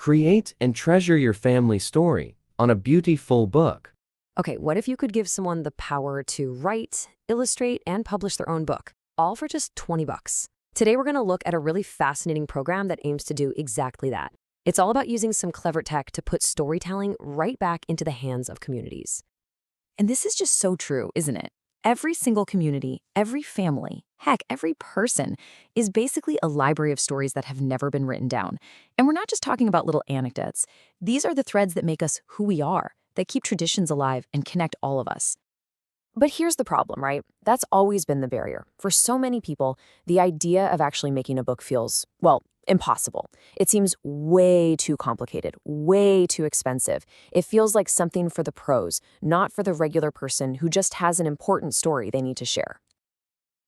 Create and treasure your family story on a beautiful book. Okay, what if you could give someone the power to write, illustrate, and publish their own book, all for just 20 bucks? Today, we're going to look at a really fascinating program that aims to do exactly that. It's all about using some clever tech to put storytelling right back into the hands of communities. And this is just so true, isn't it? Every single community, every family, heck, every person is basically a library of stories that have never been written down. And we're not just talking about little anecdotes. These are the threads that make us who we are, that keep traditions alive and connect all of us. But here's the problem, right? That's always been the barrier. For so many people, the idea of actually making a book feels, well, impossible. It seems way too complicated, way too expensive. It feels like something for the pros, not for the regular person who just has an important story they need to share.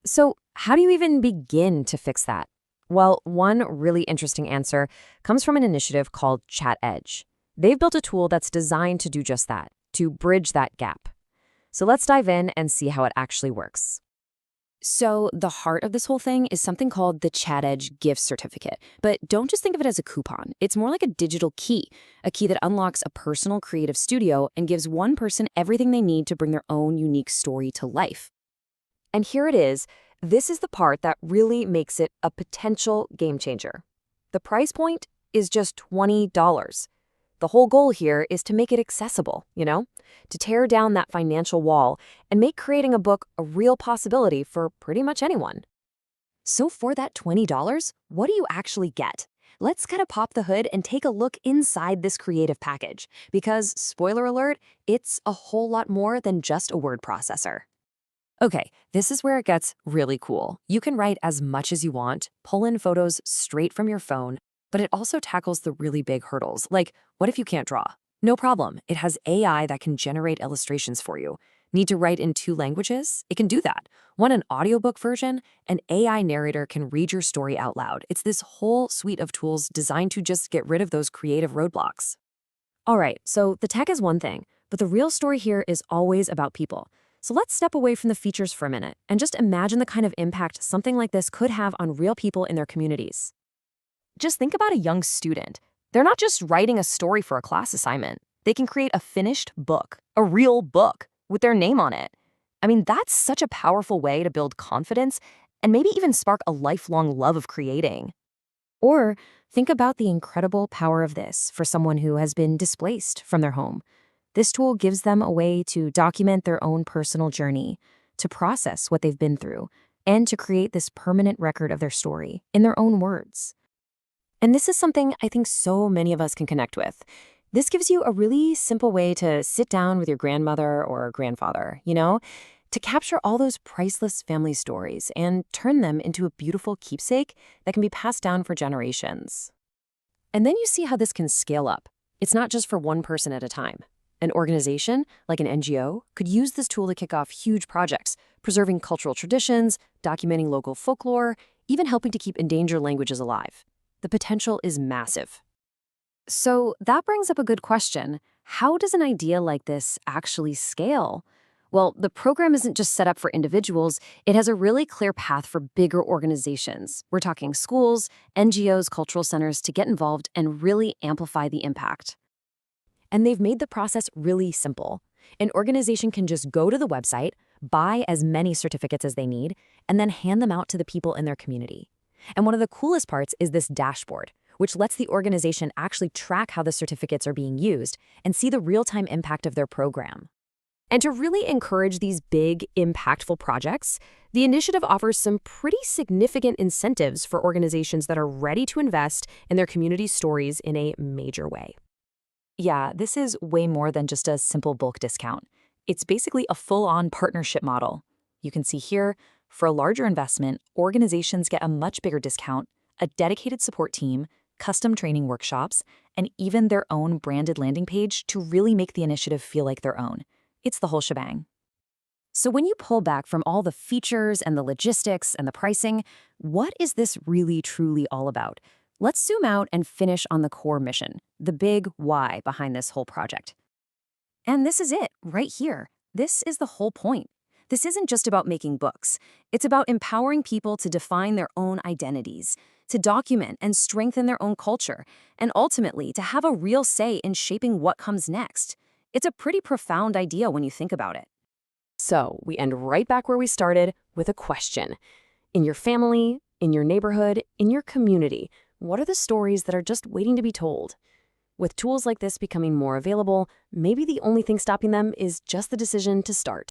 So, how do you even begin to fix that? Well, one really interesting answer comes from an initiative called ChatEdge. They've built a tool that's designed to do just that, to bridge that gap. So let's dive in and see how it actually works. So the heart of this whole thing is something called the ChatEdge gift certificate. But don't just think of it as a coupon. It's more like a digital key, a key that unlocks a personal creative studio and gives one person everything they need to bring their own unique story to life. And here it is. This is the part that really makes it a potential game changer. The price point is just $20. The whole goal here is to make it accessible, to tear down that financial wall and make creating a book a real possibility for pretty much anyone. So for that $20, what do you actually get? Let's kind of pop the hood and take a look inside this creative package, because, spoiler alert, it's a whole lot more than just a word processor. Okay, this is where it gets really cool. You can write as much as you want, pull in photos straight from your phone, but it also tackles the really big hurdles, like what if you can't draw? No problem, it has AI that can generate illustrations for you. Need to write in 2 languages? It can do that. Want an audiobook version? An AI narrator can read your story out loud. It's this whole suite of tools designed to just get rid of those creative roadblocks. All right, so the tech is one thing, but the real story here is always about people. So let's step away from the features for a minute and just imagine the kind of impact something like this could have on real people in their communities. Just think about a young student. They're not just writing a story for a class assignment. They can create a finished book, a real book, with their name on it. I mean, that's such a powerful way to build confidence and maybe even spark a lifelong love of creating. Or think about the incredible power of this for someone who has been displaced from their home. This tool gives them a way to document their own personal journey, to process what they've been through, and to create this permanent record of their story in their own words. And this is something I think so many of us can connect with. This gives you a really simple way to sit down with your grandmother or grandfather, to capture all those priceless family stories and turn them into a beautiful keepsake that can be passed down for generations. And then you see how this can scale up. It's not just for one person at a time. An organization, like an NGO, could use this tool to kick off huge projects, preserving cultural traditions, documenting local folklore, even helping to keep endangered languages alive. The potential is massive. So that brings up a good question. How does an idea like this actually scale? Well, the program isn't just set up for individuals. It has a really clear path for bigger organizations. We're talking schools, NGOs, cultural centers to get involved and really amplify the impact. And they've made the process really simple. An organization can just go to the website, buy as many certificates as they need, and then hand them out to the people in their community. And one of the coolest parts is this dashboard, which lets the organization actually track how the certificates are being used and see the real-time impact of their program. And to really encourage these big, impactful projects, the initiative offers some pretty significant incentives for organizations that are ready to invest in their community stories in a major way. Yeah, this is way more than just a simple bulk discount. It's basically a full-on partnership model. You can see here, for a larger investment, organizations get a much bigger discount, a dedicated support team, custom training workshops, and even their own branded landing page to really make the initiative feel like their own. It's the whole shebang. So when you pull back from all the features and the logistics and the pricing, what is this really truly all about? Let's zoom out and finish on the core mission, the big why behind this whole project. And this is it, right here. This is the whole point. This isn't just about making books. It's about empowering people to define their own identities, to document and strengthen their own culture, and ultimately to have a real say in shaping what comes next. It's a pretty profound idea when you think about it. So, we end right back where we started with a question. In your family, in your neighborhood, in your community, what are the stories that are just waiting to be told? With tools like this becoming more available, maybe the only thing stopping them is just the decision to start.